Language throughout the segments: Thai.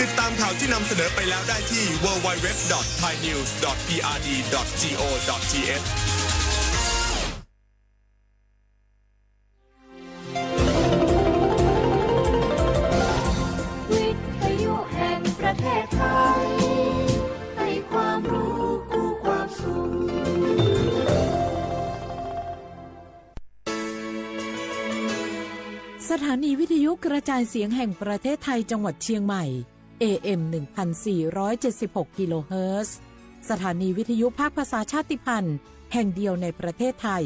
ดตามข่าวที่นำเสนอไปแล้วได้ที่ www.thainews.prd.go.thวิทยุแห่งประเทศไทยให้ความรู้คู่ความสุขสถานีวิทยุกระจายเสียงแห่งประเทศไทยจังหวัดเชียงใหม่ AM 1476 กิโลเฮิรตซ์สถานีวิทยุภาคภาษาชาติพันธุ์แห่งเดียวในประเทศไทย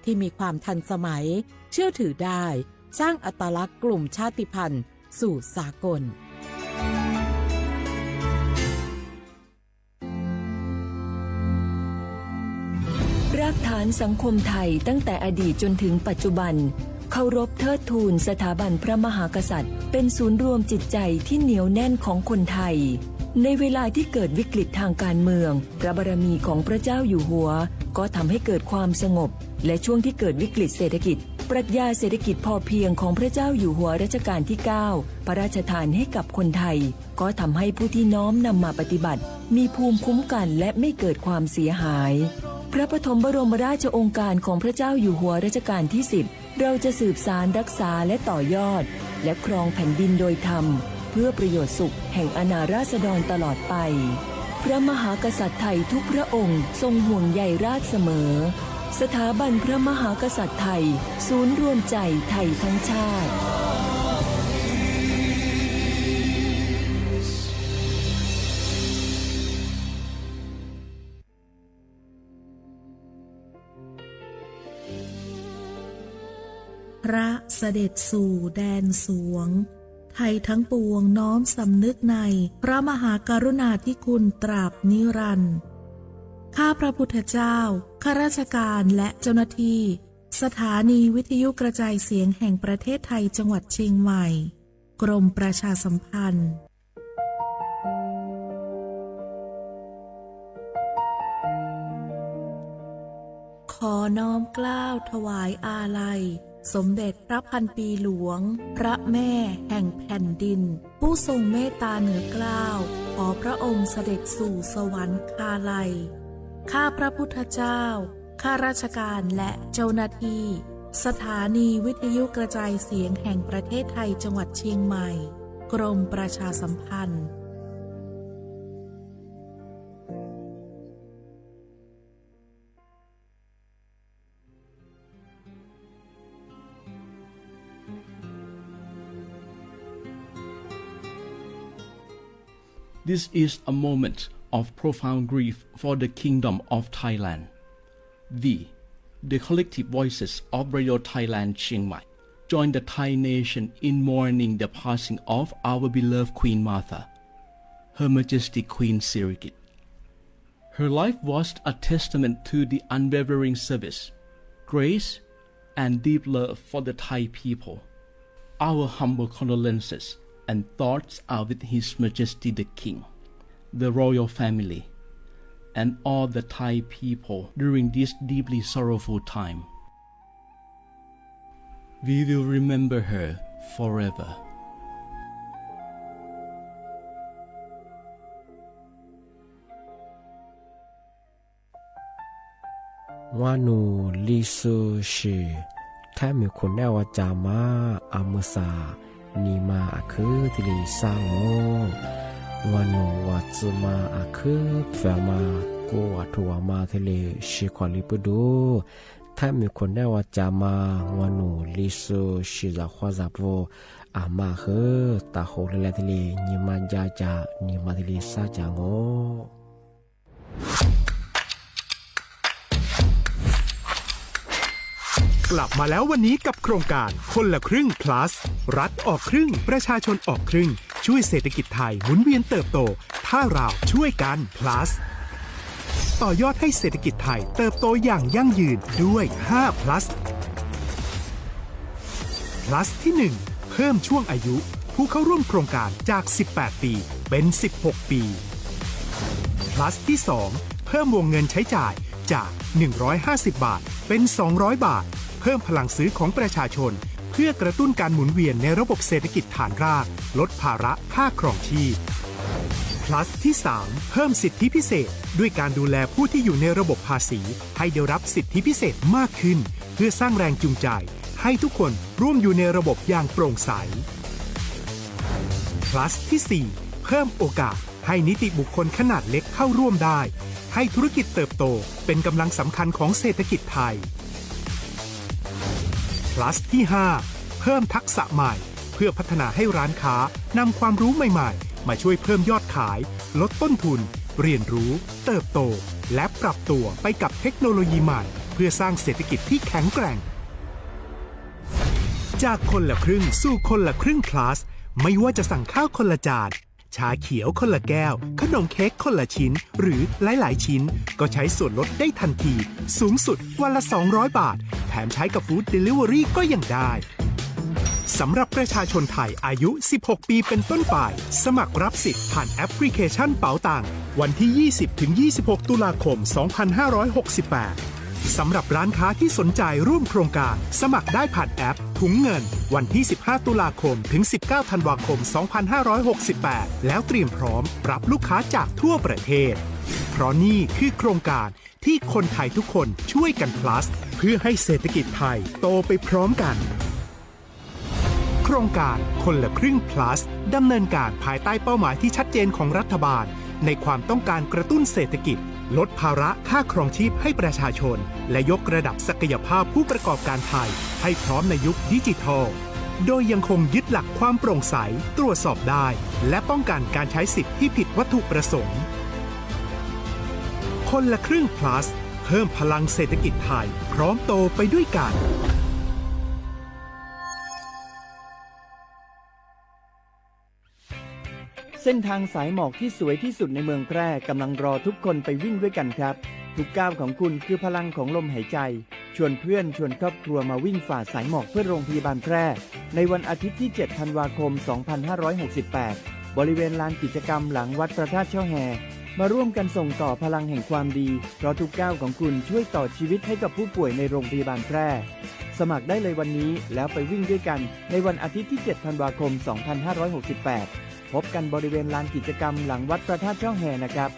ที่มีความทันสมัยเชื่อถือได้สร้างอัตลักษณ์กลุ่มชาติพันธุ์สู่สากลรากฐานสังคมไทยตั้งแต่อดีตจนถึงปัจจุบันเคารพเทิดทูนสถาบันพระมหากษัตริย์เป็นศูนย์รวมจิตใจที่เหนียวแน่นของคนไทยในเวลาที่เกิดวิกฤตทางการเมืองพระบารมีของพระเจ้าอยู่หัวก็ทำให้เกิดความสงบและช่วงที่เกิดวิกฤตเศรษฐกิจปรัชญาเศรษฐกิจพอเพียงของพระเจ้าอยู่หัวรัชกาลที่ 9 พระราชทานให้กับคนไทยก็ทำให้ผู้ที่น้อมนำมาปฏิบัติมีภูมิคุ้มกันและไม่เกิดความเสียหายพระปฐมบรมราชโองการของพระเจ้าอยู่หัวรัชกาลที่ 10เราจะสืบสานรักษาและต่อยอดและครองแผ่นดินโดยธรรมเพื่อประโยชน์สุขแห่งอาณาราษฎรตลอดไปพระมหากษัตริย์ไทยทุกพระองค์ทรงห่วงใยราษฎร์เสมอสถาบันพระมหากษัตริย์ไทยศูนย์รวมใจไทยทั้งชาติพระเสด็จสู่แดนสวงไทยทั้งปวงน้อมสำนึกในพระมหากรุณาธิคุณตราบนิรันดร์ข้าพระพุทธเจ้าข้าราชการและเจ้าหน้าที่สถานีวิทยุกระจายเสียงแห่งประเทศไทยจังหวัดเชียงใหม่กรมประชาสัมพันธ์ขอน้อมเกล้าถวายอาลัยสมเด็จพระพันปีหลวงพระแม่แห่งแผ่นดินผู้ทรงเมตตาเหนือเกล้าขอพระองค์เสด็จสู่สวรรคาลัยข้าพระพุทธเจ้าข้าราชการและเจ้าหน้าที่สถานีวิทยุกระจายเสียงแห่งประเทศไทยจังหวัดเชียงใหม่กรมประชาสัมพันธ์This is a moment of profound grief for the Kingdom of Thailand. We, the collective voices of Radio Thailand Chiang Mai, join the Thai nation in mourning the passing of our beloved Queen Martha, Her Majesty Queen Sirikit. Her life was a testament to the unwavering service, grace, and deep love for the Thai people. Our humble condolences and thoughts are with His Majesty the King, the royal family, and all the Thai people during this deeply sorrowful time. We will remember her forever. วานูลิซูชีแท้มีคนแนวจามาอามุสานีมาอาคือที่ลีสร้างโงวานูวาจมาอาคือแฝงมากูวัตถุวามาที่ลีชิควาลิปดูแท้มีคนแนวจามาวานูลิซูชิจาควาจับโวอามาคือตาโหเลที่ลีนีมาจาจานีมาที่ลีซาจางโงกลับมาแล้ววันนี้กับโครงการคนละครึ่ง plus รัฐออกครึ่งประชาชนออกครึ่งช่วยเศรษฐกิจไทยหมุนเวียนเติบโตถ้าเราช่วยกัน plus ต่อยอดให้เศรษฐกิจไทยเติบโตอย่างยั่งยืนด้วย5 plus plus ที่ 1 เพิ่มช่วงอายุผู้เข้าร่วมโครงการจาก18ปีเป็น16ปีplus ที่ 2 เพิ่มวงเงินใช้จ่ายจาก150 บาทเป็น200 บาทเพิ่มพลังซื้อของประชาชนเพื่อกระตุ้นการหมุนเวียนในระบบเศรษฐกิจฐานรากลดภาระค่าครองชีพ plus ที่ 3 เพิ่มสิทธิพิเศษด้วยการดูแลผู้ที่อยู่ในระบบภาษีให้ได้รับสิทธิพิเศษมากขึ้นเพื่อสร้างแรงจูงใจให้ทุกคนร่วมอยู่ในระบบอย่างโปร่งใส plus ที่ 4 เพิ่มโอกาสให้นิติบุคคลขนาดเล็กเข้าร่วมได้ให้ธุรกิจเติบโตเป็นกำลังสำคัญของเศรษฐกิจไทย plus ที่ 5 เพิ่มทักษะใหม่เพื่อพัฒนาให้ร้านค้านำความรู้ใหม่ๆมาช่วยเพิ่มยอดขายลดต้นทุนเรียนรู้เติบโตและปรับตัวไปกับเทคโนโลยีใหม่เพื่อสร้างเศรษฐกิจที่แข็งแกร่งจากคนละครึ่งสู่คนละครึ่ง plus ไม่ว่าจะสั่งข้าวคนละจานชาเขียวคนละแก้วขนมเค้กคนละชิ้นหรือหลายๆชิ้นก็ใช้ส่วนลดได้ทันทีสูงสุดวันละ200 บาทแถมใช้กับฟู้ดเดลิเวอรี่ก็ยังได้สำหรับประชาชนไทยอายุ 16 ปีเป็นต้นไปสมัครรับสิทธิ์ผ่านแอปพลิเคชันเป๋าตังวันที่ 20-26 ตุลาคม 2568 สำหรับร้านค้าที่สนใจร่วมโครงการสมัครได้ผ่านแอปถุงเงินวันที่ 15 ตุลาคม ถึง 19 ธันวาคม 2568 แล้วเตรียมพร้อมรับลูกค้าจากทั่วประเทศเพราะนี่คือโครงการที่คนไทยทุกคนช่วยกัน plus เพื่อให้เศรษฐกิจไทยโตไปพร้อมกันโครงการคนละครึ่ง plus ดำเนินการภายใต้เป้าหมายที่ชัดเจนของรัฐบาลในความต้องการกระตุ้นเศรษฐกิจลดภาระค่าครองชีพให้ประชาชนและยกระดับศักยภาพผู้ประกอบการไทยให้พร้อมในยุคดิจิทัลโดยยังคงยึดหลักความโปร่งใสตรวจสอบได้และป้องกันการใช้สิทธิที่ผิดวัตถุประสงค์คนละครึ่ง plus เพิ่มพลังเศรษฐกิจไทยพร้อมโตไปด้วยกันเส้นทางสายหมอกที่สวยที่สุดในเมืองแพร่กำลังรอทุกคนไปวิ่งด้วยกันครับทุกก้าวของคุณคือพลังของลมหายใจชวนเพื่อนชวนครอบครัวมาวิ่งฝ่าสายหมอกเพื่อโรงพยาบาลแพร่ในวันอาทิตย์ที่ 7 ธันวาคม 2568 บริเวณลานกิจกรรมหลังวัดพระธาตุช่อแฮมาร่วมกันส่งต่อพลังแห่งความดีเพราะทุกก้าวของคุณช่วยต่อชีวิตให้กับผู้ป่วยในโรงพยาบาลแพร่สมัครได้เลยวันนี้แล้วไปวิ่งด้วยกันในวันอาทิตย์ที่ 7 ธันวาคม 2568 พบกันบริเวณลานกิจกรรมหลังวัดพระธาตุช่อแฮนะครับ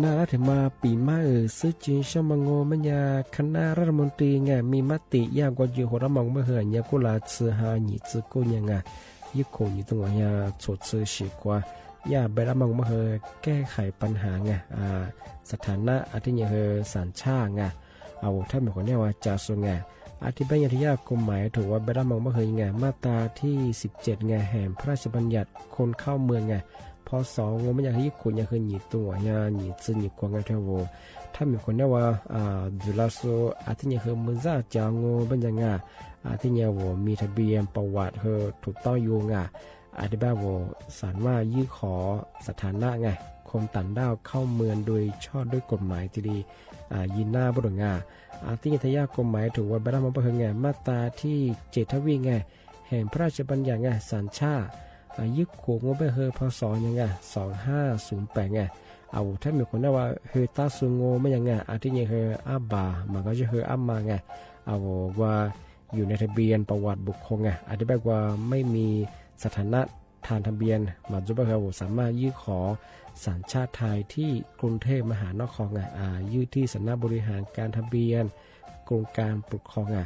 น่ารักมาปีมาซื้อจีนชมังโงมันยาคณะรัฐมนตรีไงมีมติยากกว่าอยู่หัวรมองเมื่อเหือนยากุลาซื้อหาหนีซื้อกูยังไงยิ่งคงอยู่ตรงนี้ชดซื้อฉีกว่ายาเบรมองเมื่อเหือแก้ไขปัญหาไงสถานะอาทิตย์ยังเหือสัญชาติไงเอาถ้ามีคนเนี่ยว่าจะส่งไงอาทิตย์เป็นยาที่ยากกฎหมายถือว่าเบรมองเมื่อเหือไงมาตราที่17ไงแห่งพระราชบัญญัติคนเข้าเมืองไงพอสองงมันอยากให้คนอยากให้หนีตัวอยากหนีซึหนีกวางไงเท่าว่าถ้ามีคนเนี่ยว่าดูแลโซอาทิตย์ยังเหือมือซ่าจางงเป็นยังไงอาทิตย์เนี่ยว่ามีทะเบียนประวัติเธอถูกต้องอยู่ไงอาทิตย์แบบว่าสารว่ายื่นขอสถานะไงคนต่างด้าวเข้าเมืองโดยชอบด้วยกฎหมายที่ดียินหน้าบุรุษงาอาทิตย์ทยากฎหมายถือว่าเบรมองเพื่อไงมาตราที่7ทวีไงแห่งพระราชบัญญัติไงสัญชาติยึดขวงงไปเฮอพศยังไง2508ไงเอาถ้ามีคนว่าเฮอตาซุงโงไม่ยังไงอาทิตย์ยังเฮออาบามันก็จะเฮออามาไงเอาว่าอยู่ในทะเบียนประวัติบุคคลไงอธิบายว่าไม่มีสถานะทางทะเบียนมาจุบะเฮอสามารถยื่นขอสัญชาติไทยที่กรุงเทพมหานครไงยื่นที่สำนักบริหารการทะเบียนกรมการปกครองไง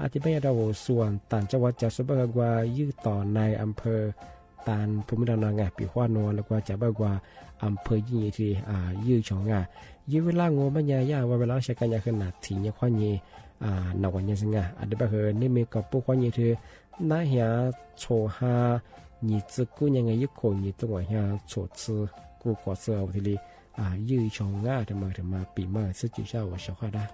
อธิบายเราส่วนต่างจังหวัดจะจุบะเฮอว่ายื่นต่อในอำเภอตานภูมิลำเนาไงปีขวานนแล้วก็จะบอกว่าอำเภอยิ่งที่ยื้อชองยื้อเวลาโง่ไม่ยากว่าเวลาใช้กันยาขนาดถี่เนี่ยขวานยี่หนักกว่านี้สิงอันเดียบเฮนี่มีกับพวกขวานยี่ที่น่าเหี้ยโชฮาหนีซึกูยังไงยึดโขหนีตัวเหี้ยโชซึกูกอดเสือทีนี้ยื้อชองถึงมาปีมาซึ่งจีเจ้าว่าชอบได้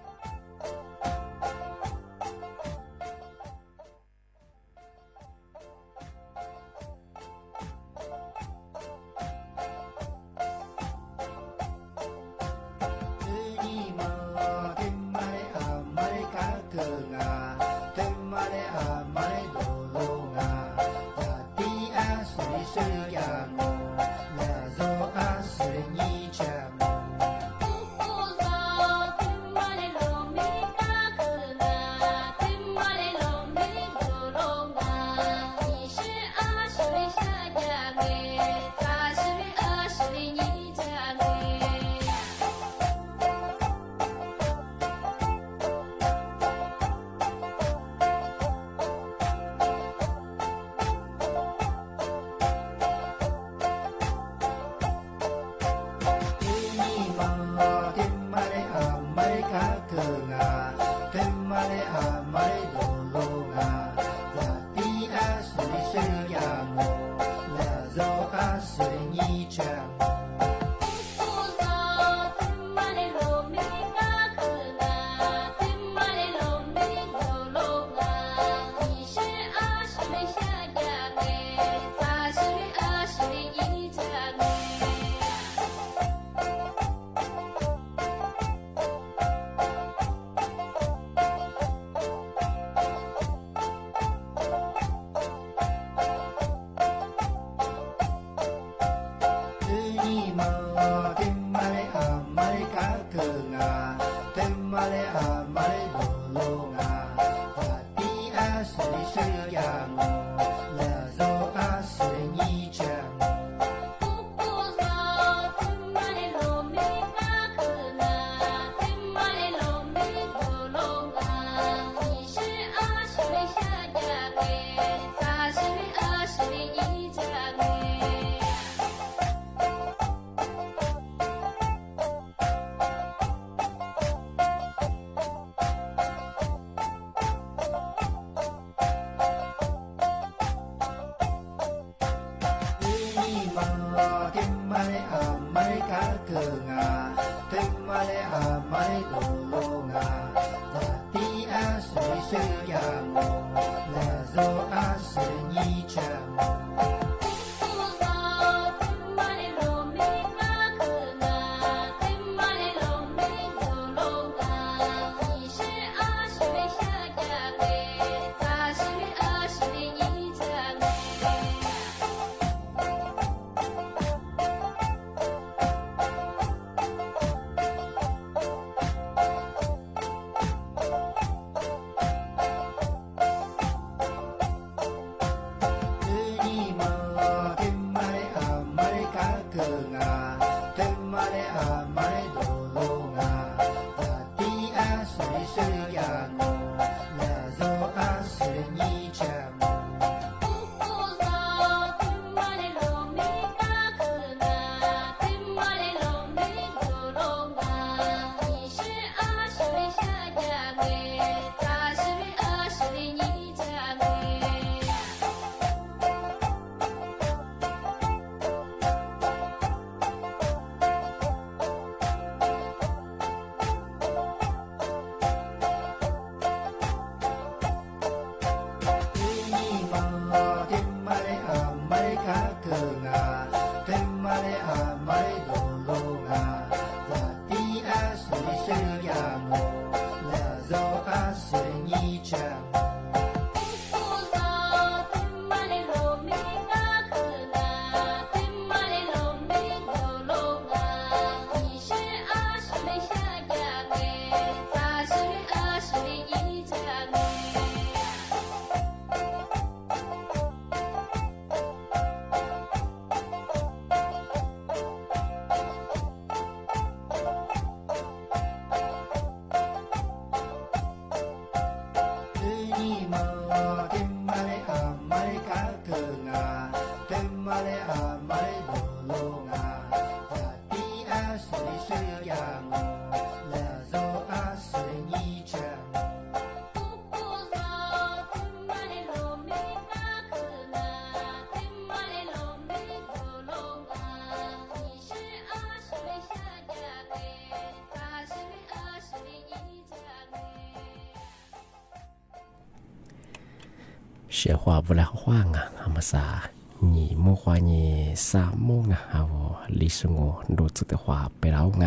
写话不来话啊，阿么啥，你莫话你啥么啊？阿我历史我รู้สึกแต่话ไปแล้วไง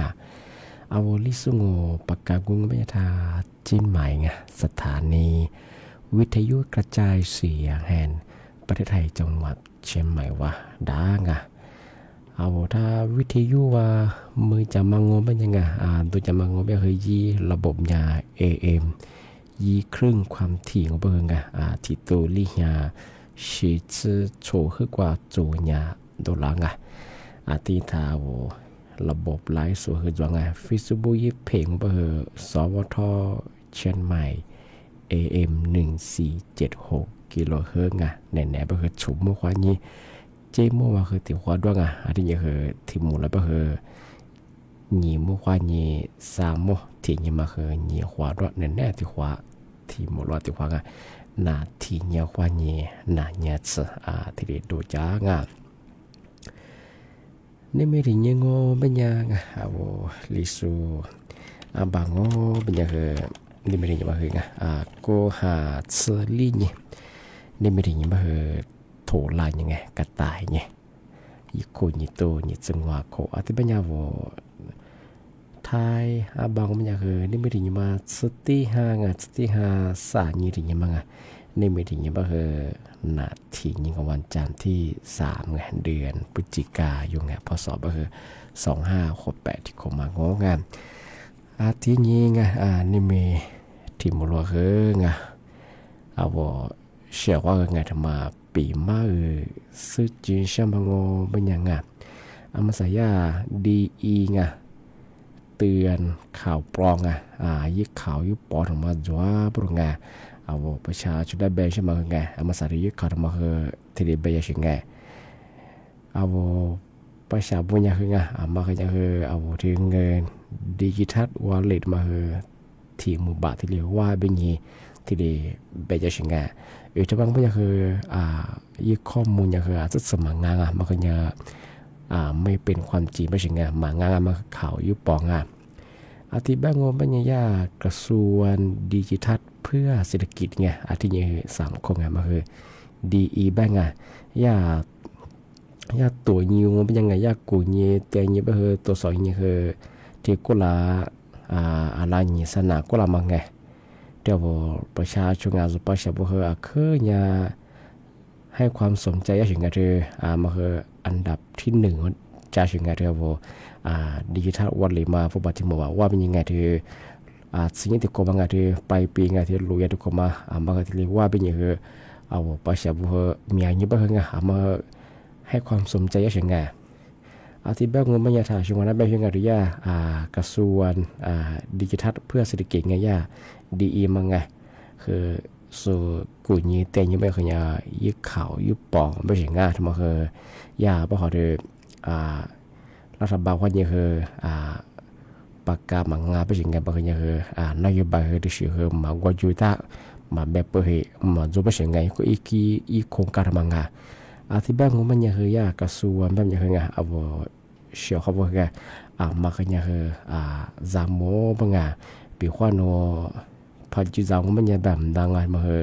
อาวุลิสุงปากกากุงไม่ทาจิ้นใหม่ไงสถานีวิทยุกระจายเสียงแห่งประเทศไทยจังหวัดเชียงใหม่ว่าด่าไงเอาถ้าวิทยุว่ามือจะมางงเป็นยังไงตัวจะมางงเป็นคือยีระบบยา AM ยีครึ่งความถี่ของเบอร์ไงที่ตัวลิยาชีชื่อโชว์คือกว่าโจยาตัวละไงที่ท้าระบบไลฟ์สดคือว่าไงฟิสบุยเพลงเบอร์สวทเชียงใหม่ AM 1476กิโลเฮิรตซ์ไงแน่ๆเบอร์ฉุมเมื่อวานนี้เจมั่วว่าคือติดหัวด้วยไงที่นี่คือที่หมู่แล้วก็คือ nhị mua khoa nhị sa mua thì nhưng mà hơi nhị khoa đó nên nè thì khoa thì một loại thì khoa ngà nà thì nhiều khoa nhị nà nhà sự thì để đồ giá ngà nên mấy thì nhiều ngô bên nhà ngà vô lý số bà ngô bên nhà hơi nên mấy thì nhiều mà hơi ngà cô hà sơ ly nhỉ nên mấy thì nhiều mà hơi thổ lại như nghe cả tài nhỉอีโคนิโตนิจังหวะโคอาทิบัญญาโวไทยบางบัญญาคือนี่ไม่ถึงมาสติหางสติหาสานี่ถึงยังไงนี่ไม่ถึงมาคือนาทียิงของวันจันทร์ที่3ไงเดือนพฤศจิกายนไงพศก็คือ2568ที่เขามางงานอาทิตย์นี้ไงนี่มีที่มุลวะคือไงเอาว่าเชื่อว่าไงทำมาปีมาซื้อจีนช่างบางโง่เป็นยังไงมาใส่ยาดีอีไงเตือนข่าวปลอมไงยึดข่าวยึดปอดออกมาจ้าปรุงไงเอาประชาชนได้เบนใช่ไหมไงมาใส่ยึดข่าวออกมาคือที่ได้เบนยังไงเอาประชาบุญยังคือไงมาคือยังคือเอาถึงเงินดิจิทัลวอลเล็ตมาคือที่มือบาทที่เรียกว่าเป็นยี่ที่ได้เบนยังไงจะบางพวกคือยึดข้อมูลอย่างคือจะสมัครงานมันก็จะไม่เป็นความจริงไม่ใช่ไงหมางานมันข่าวยึดปองอาทิตย์บ้างงบัญญัติกระทรวงดิจิทัลเพื่อเศรษฐกิจไงอาทิตย์นี้สังคมไงมันคือดีบ้างย่าตัวยิวเป็นยังไงย่ากูเงี้ยแต่เงี้ยก็คือตัวสองเงี้ยคือที่กุลาอะไรเงี้ยสนากุลามังไงเดี๋ยวประชาชนงานสุภาพบุรุษคือเนี่ยให้ความสนใจอย่างเงี้ยคือมาคืออันดับที่1จากอย่างเงี้ยเดี๋ยวดิจิทัลวันเลยมาผู้บัตรที่บอกว่าเป็นยังไงคือสิ่งที่กูบางอย่างคือไปปีไงที่รู้อย่างที่กูมาบางทีเรียกว่าเป็นอย่างคือเอาประชาบุรุษมีอย่างนี้บ้างไงมาให้ความสนใจอย่างเงี้ยอาทิตย์แบบเงินบรรยากาศช่วงนั้นแบบยังไงหรือกระทรวงดิจิทัลเพื่อเศรษฐกิจไงดีมั้งไงคือสู่กุญยีเต็งยังไม่เคยยึดข่าวยึดปองไม่ใช่ง่ายทำไมคือยาเพราะเขาดูรัฐบาลวันนี้คือปากกามังงาไม่ใช่ง่ายบางทีคือนโยบายคือที่ชื่อคือมากว่าจุดท่ามาแบบเปิดมาจูไม่ใช่ง่ายก็อีโครงการมังงาอาทิตย์แบบมันยังคือยากระทรวงแบบยังคือไงเอาเชื่อเขาบอกไงมาคือยังคือจามโมบางไงปีขวานโนพอจีจังมันยังแบบดังไงมาคือ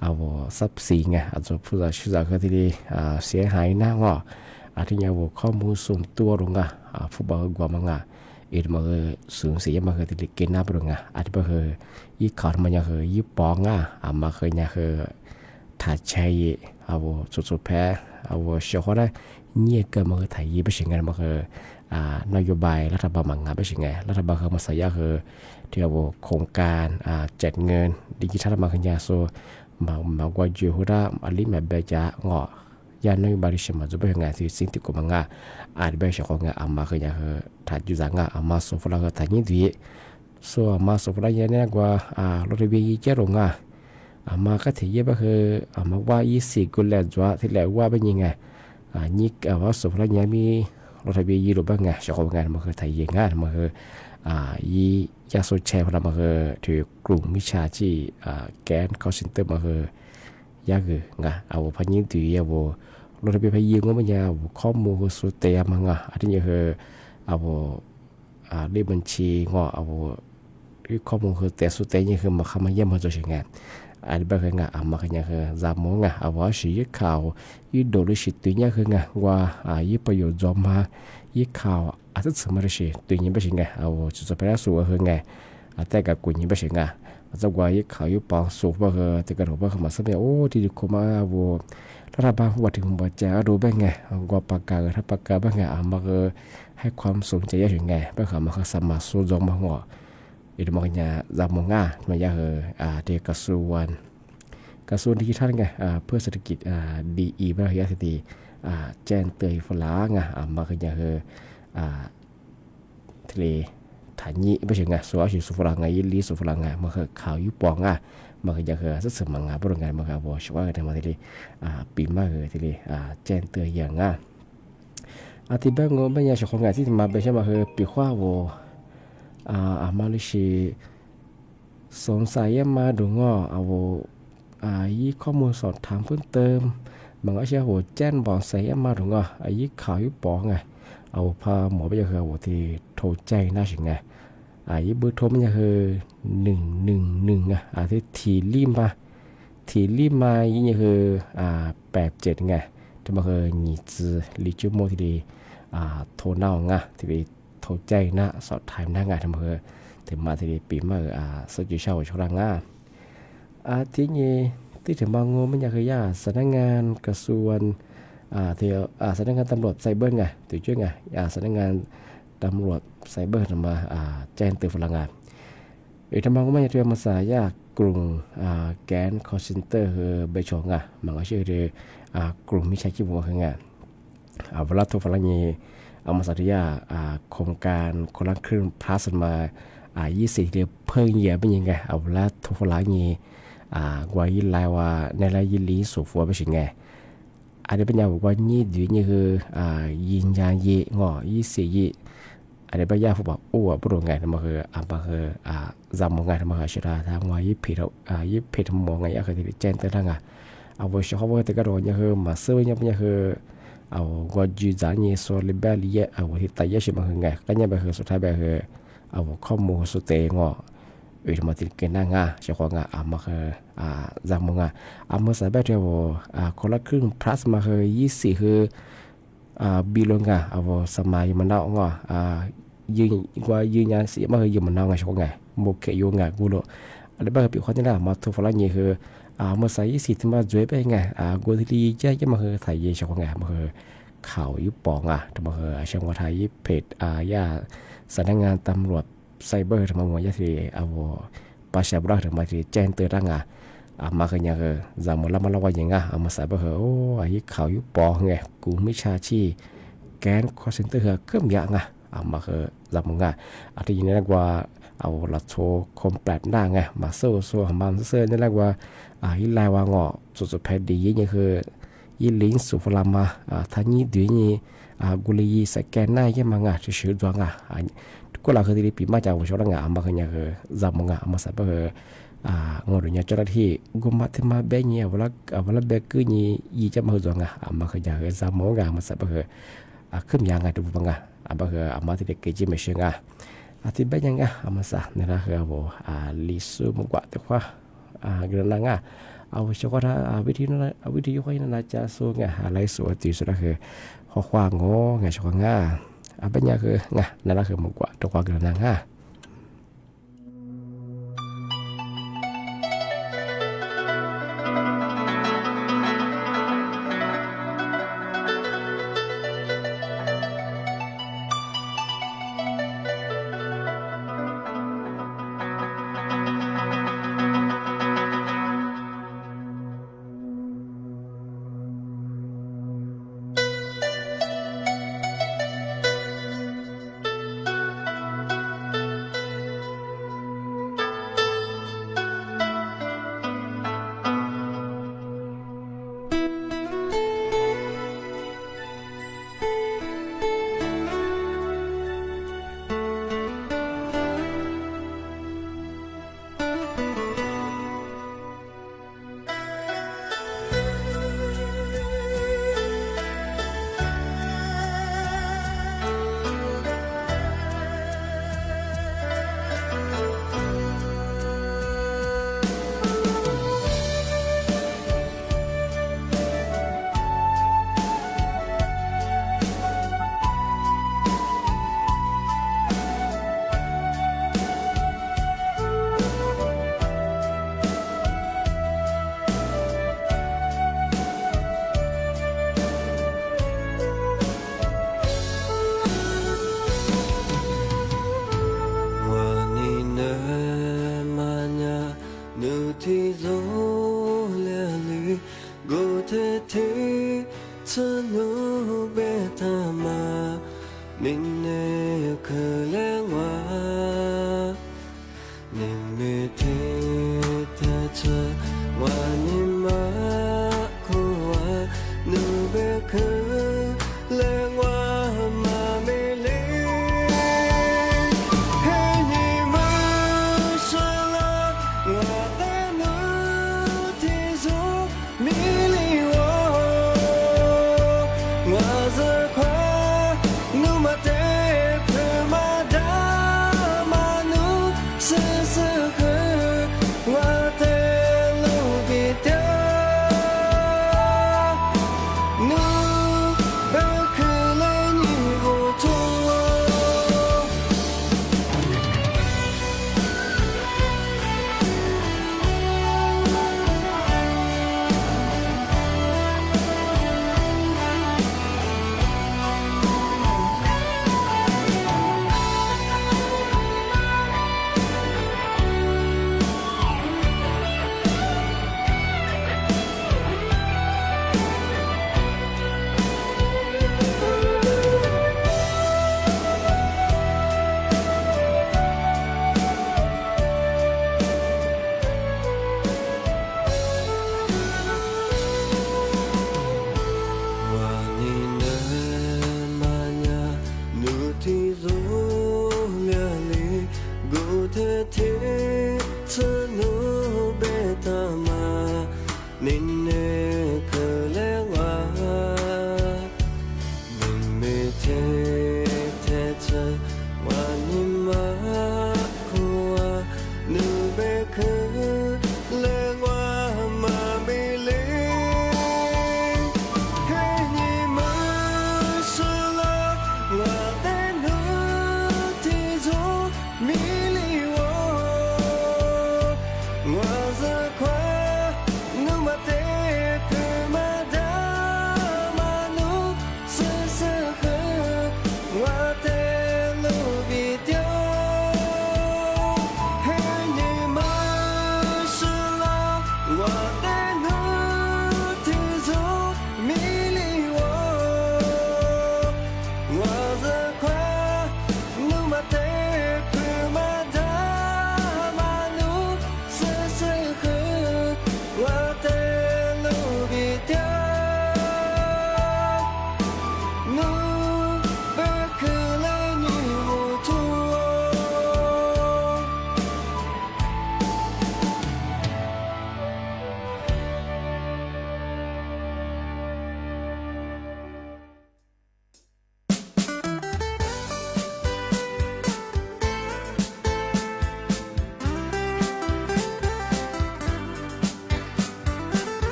เอาทรัพย์สินไงอาจจะพูดชื่อจากที่เสียหายหน้าว่าอาทิตย์ยังข้อมูลส่วนตัวลงอ่ะฟุตบอลกว่ามังอ่ะมาคือสูญเสียมาคือที่เกินหน้าลงอ่ะอาทิตย์มาคือยี่ขอดมันยังคือยี่ปองอ่ะมาคือยังคือถ้าใช้เอาสุดๆแพ้เอาเชื่อเขาได้เนี่ยก็มาคือถ่ายยี่ไม่ใช่ไงมาคือนโยบายรัฐบาลมังงะไม่ใช่ไงรัฐบาลคือมาใส่ยาคือที่เอาโครงการจัดเงินดิจิทัลมาขึ้นยาโซมากว่าอยู่หัวด้าอลิแมเบจ่างอยานนโยบายที่มาจะเป็นไงที่สิ่งที่กูมังงะอาจเป็นเฉพาะไงมาขึ้นยาคือถ้าอยู่จังมาส่งฝรั่งก็ถ่ายยี่ดีโซมาส่งฝรั่งเนี่ยกว่ารถเบียร์เจ้าลงมาก็ถือว่าคือมาว่า20กุลแล้วจ้าที่แล้วว่าเป็นยังไงนี่ว่าส่งฝรั่งเนี่ยมีรถเบียร์ยี่หรือบ้างไงเฉพาะไงมาคือถ่ายยังไงมาคือยี่ยาโซเชียลเรามาคือถือกลุ่มมิชฌาชีพแกนคอลเซ็นเตอร์มาคือยากคือไงเอาพันยิ่งถือเอารถเบียร์พยิงว่ามันยาวข้อมูลสุดเตียมังอันนี้คือเอาเรียบบัญชีเอาข้อมูลคือแต่สุดเตียนี่คือมาเข้ามาเยี่ยมมาจะใช้งานอันนี้เป็นไงมาคือยังคือจำมั้งเอาว่าสื่อข่าวยี่โดนสิตัวนี้คือไงว่ายี่ประโยชน์จอมมายี่ข่าวอาจจะสมัยสิตัวนี้ไม่ใช่ไงเอาจุดสเปรย์สูงคือไงแต่กับกุญนี้ไม่ใช่ไงอาจจะว่ายี่ข่าวยี่ปองสูงว่าคือแต่กับเราว่าเขามาสักเนี่ยโอ้ที่เขามาว่ารัฐบาลว่าถึงบอกจะรู้บ้างไงว่าปากกาถ้าปากกาบ้างไงมาคือให้ความสนใจเยอะถึงไงบ้างเขามาคือสมัครสู้จอมมาหัวอีกมองเนี่ยจำมองง่ามันยากเด็กกระทรวงดิจิทัลไงเพื่อเศรษฐกิจดีบ้างยาสิทีแจ้งเตือนฝรั่งมาคืออย่างทะเลฐานยี่ไม่ใช่ไงสวชิสุฝรั่งไงยี่ลีสุฝรั่งไงมาคือข่าวยุปองมาคืออย่างสักสมังบริงานมาคือว่าช่วยกันมาทีปีมาคือทีแจ้งเตือนอย่าง อาทิตย์แบบงไม่ยาชของงานที่มาเป็นใช่ไหมคือปีขว้าโวมาลิชีสงสัยมาดูงอเอายี่ข้อมูลสอบถามเพิ่มเติมบางอาเชียหัวแจ้งบอกใส่มาดูงอยี่ข่าวยี่ปอไงเอาพาหมอไปยังคือหัวที่โทรแจ้งน่าสิไงยี่เบอร์โทรมันจะคือ111ที่ทีรีมายี่นี่คือ87ไงที่มันคือหนีจือลิจูโมที่ดีโทรเน่าไงที่ดีโทรแจ้งนะสอบถามหน้างานที่มันคือถึงมาที่ดีปีมาสุดยอดเช่าช่วงงาที่นี่ที่ถึงบางงูมันอยากคือยาสำนักงานกระทรวงที่สำนักงานตำรวจไซเบอร์ไงตัวช่วยไงสำนักงานตำรวจไซเบอร์มาแจ้งเตือนพลังงานทำบางงูมันอยากเรียนภาษายากกลุ่มแกนคอร์เซนเตอร์คือเบชงมันก็ชื่อเรือกลุ่มมิจฉาชีพว่าคืองเวลาทุกฝรั่งนี่เอามาสัตยาโครงการคนละครึ่งพลัสมา20เดือนเพิ่งเยอะเป็นยังไงเอาเวลาทุกฝรั่งนี่กว่ายินลายว่าในรายยินลีสูฟัวไปสิไงอันนี้เป็นอย่างว่านี่ดีนี่คือยินยาเยงอ20ยี่อันนี้เป็นอย่างผู้บอกปรุงไงมันคือมันคือจำมองไงมันคือชราทางว่ายี่ผิดมองไงคือที่แจ้งเตือนทั้งเอาไว้ชอบว่าแต่ก็โดนยังคือมาซื้อยังเป็นยังคือเอาว่าจูจ่านี่โซลิเบลลี่เอาที่ตายยังมันคือไงก็ยังเป็นคือสุดท้ายเป็นคือเอาข้อมูลสุดเตงอทำมาติดเกณฑ์งาเจ้าของมาคือจำมองมาใส่แบบเดียวคนละครึ่ง plus มาคือ24คือบิลงเอาสมัยมันเอายืนกว่ายืนยันเสียมาคือยืนมันเอาไงเจ้าของโมเกยงกูโลอะไรบ้างปีคนที่น่ามาทุกฝรั่งนี่คือมาใส่24ที่มาจ่วยไปไงกูที่ดีใจจะมาคือไทยเจ้าของมาคือข่าวยุบปองทำมาคือเชียงว่าไทยเพจย่าสำนักงานตำรวจไซเบอร์ทำมาหมดยังที่เอาประชาบรัฐมาที่แจ้งเตือนร่างมาคือยังคือจำมาแล้วมาเล่าว่าอย่างมาใส่เบอร์โอ้ยข่าวยุบปองไงกูมิชาชีแกนคอร์เซนเตอร์ก็มีอย่างมาคือจำมึงที่ยินดีกว่าเอาละโชคมแปลกหน้าไงมาโซ่มาเสื้อนี่แหละว่ายินลายว่างสุดแพดีนี่คือยินลิ้นสุฟลามาท่านี้ดีนี่กุลีสแกนหน้ายังมังชื่อดวงก็เราคือที่ปีมาจากวิชาละมาคือยังคือจำมังมาใส่เบอร์งอดูเนี่ยเจ้าหน้าที่กุมารที่มาเบนี่เวลาเบกือนี่ยี่จะมาดวงมาคือยังคือจำมังมาใส่เบอร์ขึ้นยังดูบังมาคือมาที่เด็กเกจิไม่เชื่อที่เบยังมาใส่นี่นะคือลิซูมุกว่าแต่ว่าเรื่องนั้นเอาเฉพาะวิธียุคนั้นจะสู้อะไรสู้ที่สุดก็คือข้อความงอเฉพาะเป็นยังคือนั่นแหละคือมุกว่าตัวความเรื่องนั้น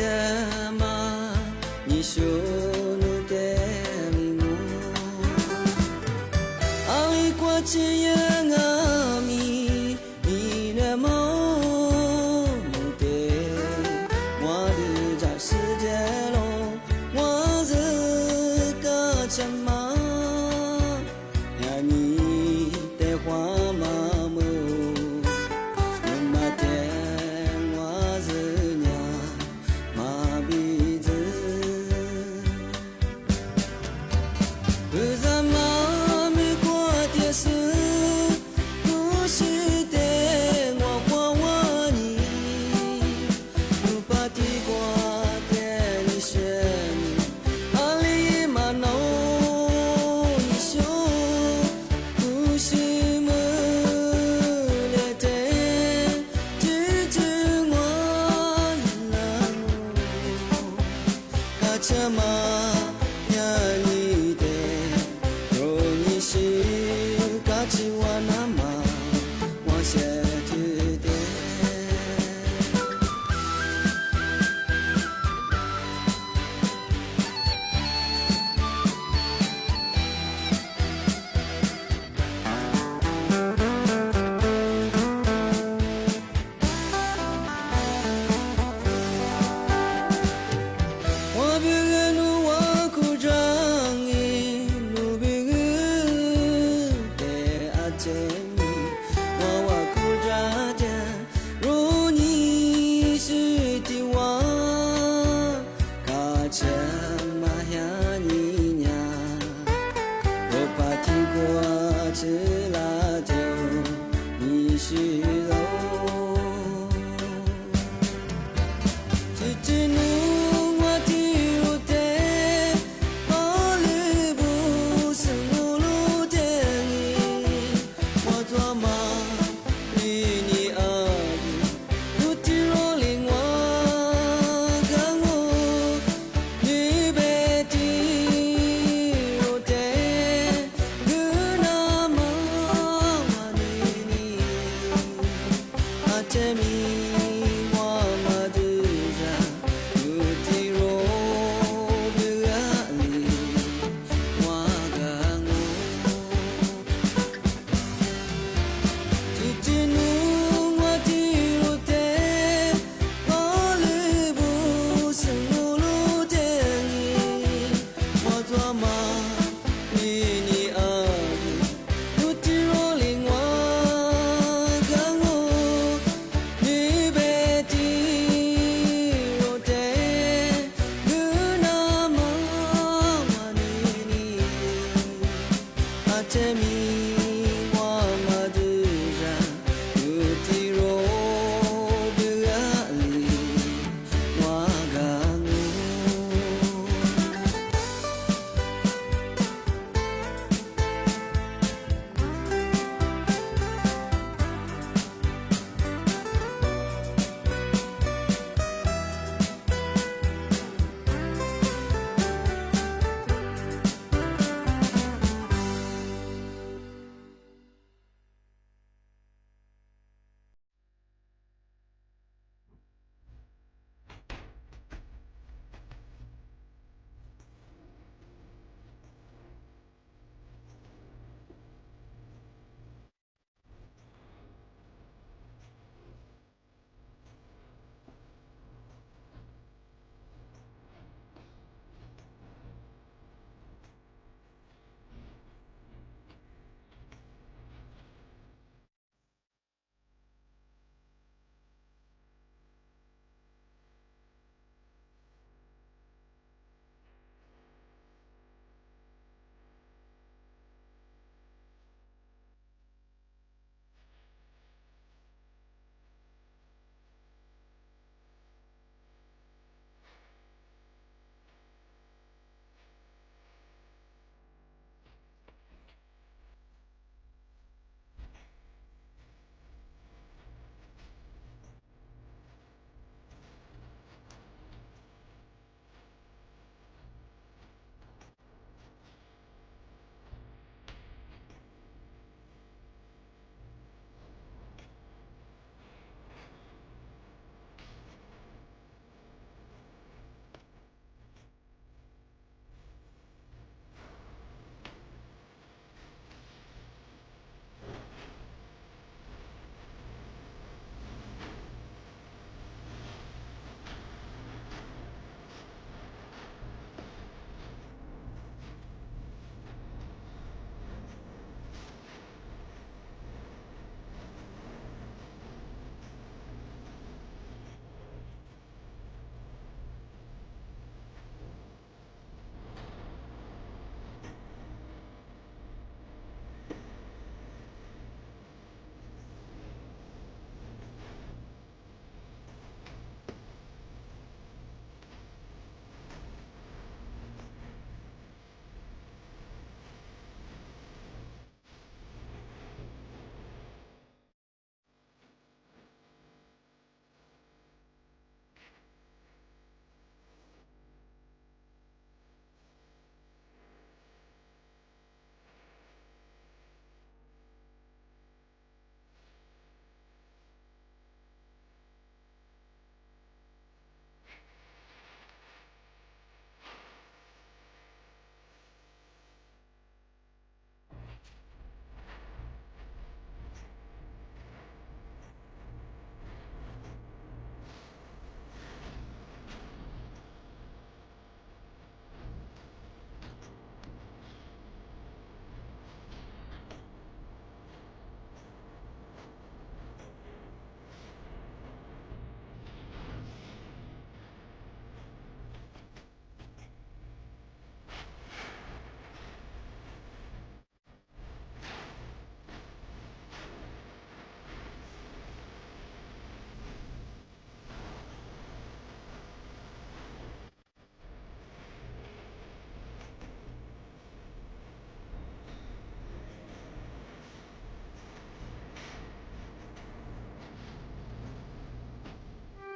tema ni shunu temi ai kwa chiya ngami ni ne mo te wa de ja shi de lo wa ze ka chama ya ni te hua ma mo ma te wa ze nya ma bi ze za ma mi kwa tie su ku shi te wa kwa wa ni ku pa ti kwa te ni shen ali ma no ni shu ku shi mu le te ji ji wa na ka cha ma nya ni te ro ni shi ka chi wa na ma wa she ji te wa bi nu wa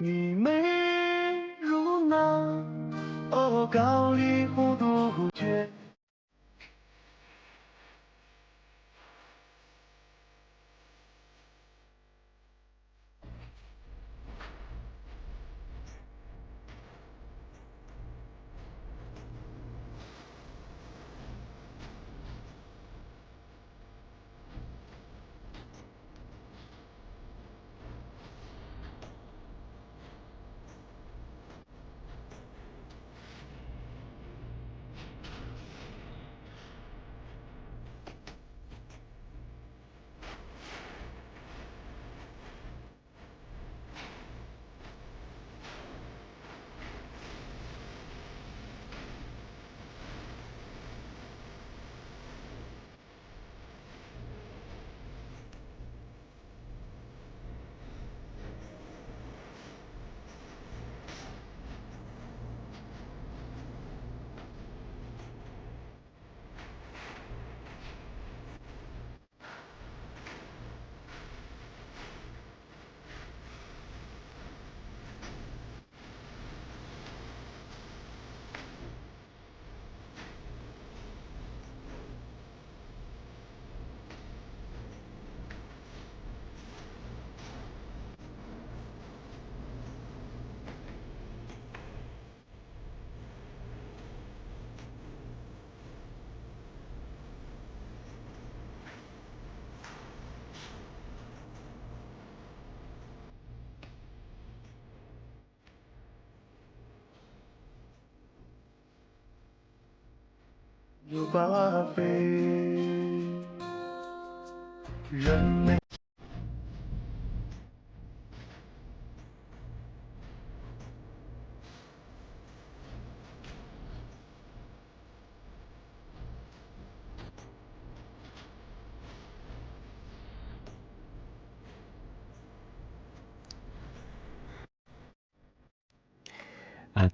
你没如那高丽湖杜鹃。有巴菲，人没。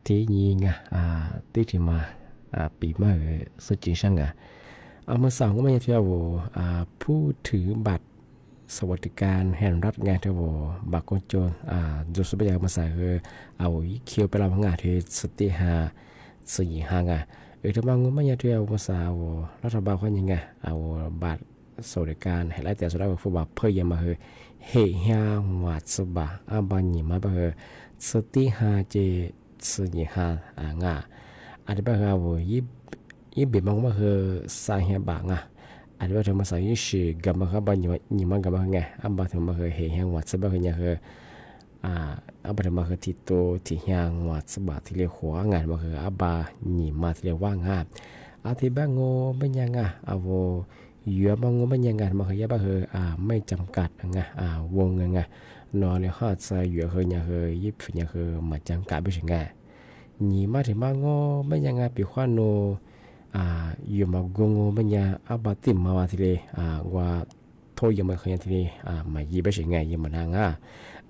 tí nhi nga tí thì mà bị mà sự chính sangเมื่อสองก็ไม่ใช่ที่ว่าผู้ถือบัตรสวัสดิการแห่งรัฐงานที่ว่าบัตรคนจนจุดสุดยอดมาใส่คือเอาเขียวไปรับงานที่สติหาสี่หางที่บางก็ไม่ใช่ที่ว่ามาใส่รัฐบาลเขายังไงเอาบัตรสวัสดิการให้รายแต่สุดท้ายก็ว่าเพื่อยังมาคือเฮียวัดสบาบางอย่างมาคือสติหาเจสี่หางอันนี้เป็นว่ายี่บีบมันก็คือสายเหี่ยบางอันนี้ว่าทำมาสายยี่สิบกับมันก็บางอย่างมันกับมันไงอันบางทีมันคือเหี่ยวัดสบาคือเนี่ยคืออันบางทีมันคือที่โตที่เหี่ยวัดสบาที่เรียกหัวงานมันคืออันบางอย่างมาที่เรียกว่างานอันที่บางโง่ไม่ยังเอาเยอะบางโง่ไม่ยังงานมันคือยี่บางคือไม่จำกัดวงเงินนอนเลยข้าจะเยอะคือเนี่ยคือยี่สิบเนี่ยคือมาจำกัดไม่ใช่ไงนี่มาถึงบางโง่ไม่ยังปีขวานโนอยู่มากงมันยาอับติมมาว่าทีเลยว่าโทยยังไม่เคยทีเลยมายีไปใช่ไงยังมันห่าง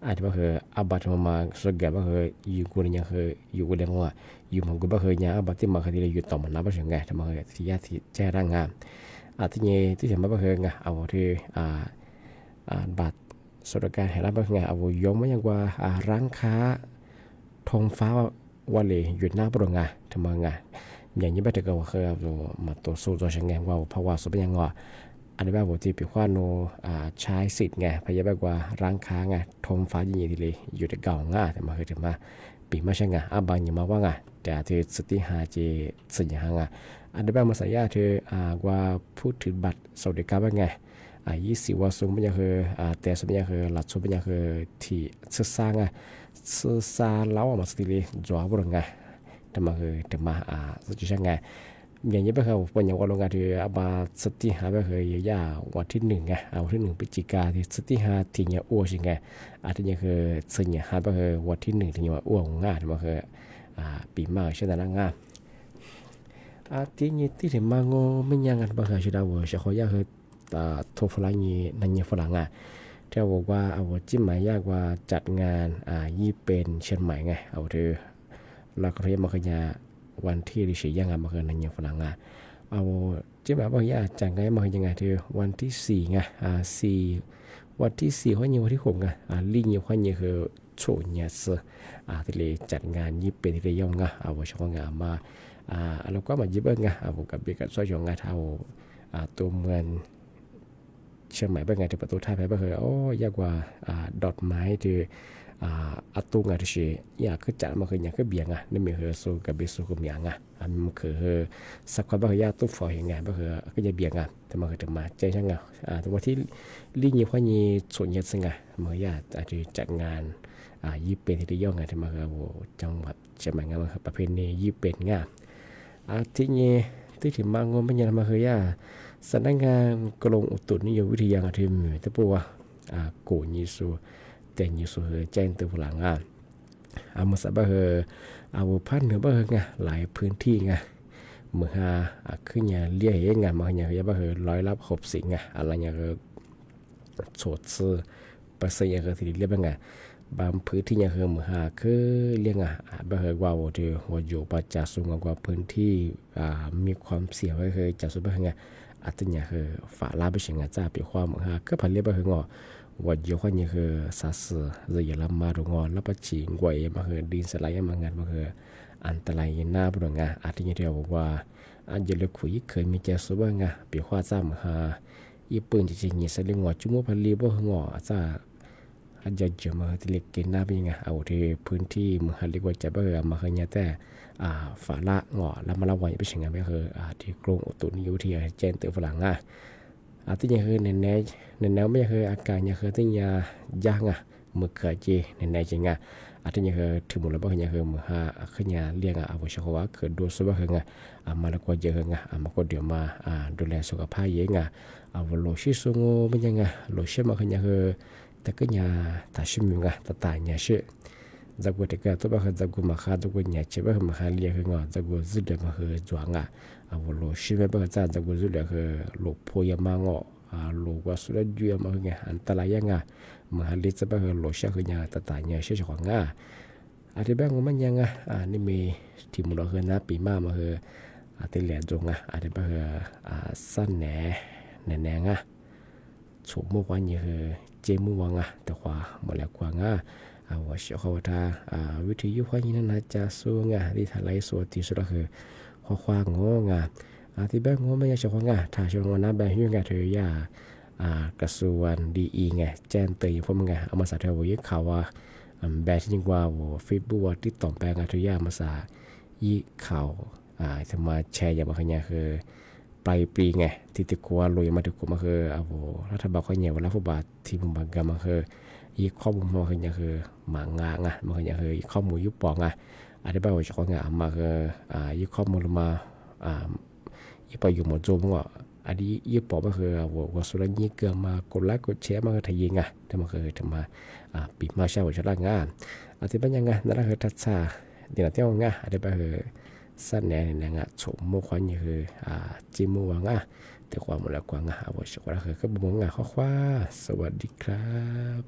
อาจจะว่าคืออับติมมาสุดแก่ว่าคืออยู่กูเนี่ยคืออยู่กูเลี้ยงว่าอยู่มันกูว่าคือเนี่ยอับติมมาคือทีเลยอยู่ต่อมันนับไปใช่ไงทำไมที่ยาที่แจ้ร่างที่เนี่ยที่เห็นมาว่าคือไงเอาที่บัตรสวัสดิการให้รับว่าไงเอายมไม่ยังว่าร้านค้าทงฟ้าว่าเลยหยุดหน้าปรงทำไมอย่างนี้ไม่ได้ก็ว่าเคยเอามาตัวสู้ตัวเชิงไงว่าเพราะว่าสุดเป็นยังไงอันนี้แบบที่ปีขวานโนใช้สิทธิ์ไงพยายามแบบว่าร้านค้าไงทงฟ้ายิ่งทีเลยอยู่ในเก่าแต่มาเคยถึงมาปีมาใช่ไงบางอย่างมาว่าแต่ที่สติหาเจสิ่งอย่างอันนี้แบบมาสัญญาที่ว่าพูดถึงบัตรสวัสดิการว่าไงยี่สิบวันสูงเป็นยังคือแต่สุดเป็นยังคือหลักสูงเป็นยังคือที่ศึกษาศึกษาแล้วมาสิเลยจวบบุรงทำไมคือทำไมสุดที่ไงอย่างนี้เป็นเขาเป็นอย่างว่าโรงงานที่สติหาไปเคยยาวันที่หนึ่งวันที่หนึ่งพฤศจิกาที่สติหาที่เนี่ยอ้วนใช่ไงที่เนี่ยคือสิ่งเนี่ยหาไปเคยวันที่หนึ่งที่เนี่ยอ้วนง่ายทำไมคือปีมากเช่นนั้นง่ายที่เนี่ยที่ถึงมาโง่ไม่ยังกันไปเคยชุดเอาเฉพาะยาคือโทรฝรั่งนี่นั่นเนี่ยฝรั่งที่บอกว่าเอาจิ้มหมายยากว่าจัดงานยี่เป็นเชียงใหม่ไงเอาเธอเราก็เรียกมาขยะวันที่ดิฉันยังมาเคยนั่งยังฝรั่งเอาจิ้มหมายบางอย่างจัดงานมายังไงเธอวันที่สี่วันที่สี่ข้อนี้วันที่หกลิงอยู่ข้อนี้คือ โชเนี่ยสที่เลยจัดงานยี่เป็นที่เลยย่องว่าช่องงานมาแล้วก็มายิบเงผมกับเบียกับซอยช่องงานตัวเมืองเชียงใหม่เป็นไงที่ประตูท่าแพ้ไปเหรอโอ้ยากกว่าดอกไม้ที่ตู้งานที่ชีอยากขึ้นจัดมาคืออยากขึ้นเบียงนี่มีเหรอสู้กับเบียสู้กับอย่างมันคือสักคนบ่เคยยากตู้ฝอยอย่างไงบ่เคยก็จะเบียงแต่มาคือถึงมาใจช่างแต่ว่าที่ลีนี่พ่อยีส่วนเยอะซึ่งมาอยากอาจจะจัดงานยี่เป็นที่ย่องที่มาคือจังหวัดเชียงใหม่งานมาคือประเพณียี่เป็นงานที่นี่ที่ถึงมางงเป็นยังมาคือยาสำนักงานกรมอุตุนิยมวิทยาที่มีแต่ปัวกูยิสูแต่ยิสูแจ้งตัวหลังมาสับเฮพันเหนือบ้างหลายพื้นที่เมื่อขึ้นยาเลี้ยงมาอย่างบ้าง160อะไรอย่างโฉดซื้อภาษาอย่างที่เรียกบ้างบางพื้นที่อย่างเมื่อคือเลี้ยงบ้างว่าที่หัวอยู่ปัจจัยสูงกว่าพื้นที่มีความเสี่ยงก็คือจัดสุดบ้างอาจจะอย่างฝาลาไปเฉียงจ้าปีความก็ผ่านเรียบไปงอวัดยกอย่างซาสือจะอย่าลำมาดูงอแล้วไปฉีงไว้มาดินสไลด์มางานมาอันตรายหน้าบุรุษอาจจะอย่างเดียวว่าอันจะเลือกคุยเคยมีเจ้าสุบ้างปีความจ้ามาญี่ปุ่นจริงๆสลิงงอจุ่มพันลีบ่งอจ้าอาจจะเจอมาที่เล็กกินหน้าเป็นเอาที่พื้นที่มือเรียกว่าจะเบอร์มาเนี่ยแต่ฝาละงอแล้วมาละวันไปเฉียงไปที่กรงอุตุนิยมวิทยาแจ้งเตือนฝรั่งที่ยังในแนวไม่ยังอาการยังที่ยากมือเกิดจีในจริงที่ยังถึงมุลบ้างยังมือขึ้นเลี้ยงอาวุธเขาว่าเกิดดูสุบะมาแล้วก็เยอะมาก็เดี๋ยวมาดูแลสุขภาพเยอะโลชิสุงไม่ยังโลชิมาขึ้นแต่ก็ถ้าชิมตาตายชื่อจากวันที่เกิดตัวบ้านจากกูมาขาจากกูเนี่ยเชื่อว่ามาหาเลี้ยงจากกูจุดเดียวมาจวงโลชิไม่บ้างจากกูจุดเดียวโลพยามางโลว่าสุดยอดมาอันตรายยังมาหาเลี้ยงจะบ้างโลชิตาตายชื่อของอาทิตย์บ้างมันยังนี่มีที่มุลนะปีมาอาทิตย์เหลี่ยจงอาทิตย์บ้างสั้นแหน่ฉุกเมื่อวันยังเจมือวังแต่ว่าหมดแล้วกว่าว่าเชื่อเขาว่าวิธียุความยินนะจะสู้ที่ทลายส่วนที่สุดคือข้างงที่แบงงไม่ใช่เฉพาะถ้าช่วงวันนั้นแบงยุ่งเธอกระทรวงดีแจ้งเตือนพวกเอามาสาธิตว่ายิ่งข่าวว่าแบงที่ยิ่งว่าฟีบูว่าที่ต่อแปลงเธมาสายี่ข่าวทำมาแชร์อย่างบางอย่างคือปลายปีที่ติดกัวลอยมาถึงกัวมาคือรัฐบาลเขาเนี่ยเวลาผู้บาดที่มุมบางกันมาคืออีกข้อมูลมาคืออย่างคือหมางมาคืออย่างคืออีกข้อมูลยุบปองอธิบายว่าเฉพาะมาคืออีกข้อมูลมาอีกไปอยู่หมดโจมก็อันนี้ยุบปองมาคือว่าสุรัญญีเกิดมากดไลค์กดแชร์มาคือทยิงแต่มาคือทำมาปีมาเช้าจะร่างอธิบายยังนั่นคือทัศน์เดี๋ยวเที่ยวอธิบายคือสั้นแน่ชมโมควันยังคือจิมโมวังแต่ความมูลกว้างว่าเฉพาะคือก็บุ้งข้อว่าสวัสดีครับ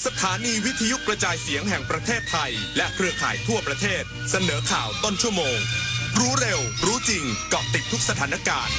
สถานีวิทยุกระจายเสียงแห่งประเทศไทย และเครือข่ายทั่วประเทศ เสนอข่าวต้นชั่วโมง รู้เร็ว รู้จริง เกาะติดทุกสถานการณ์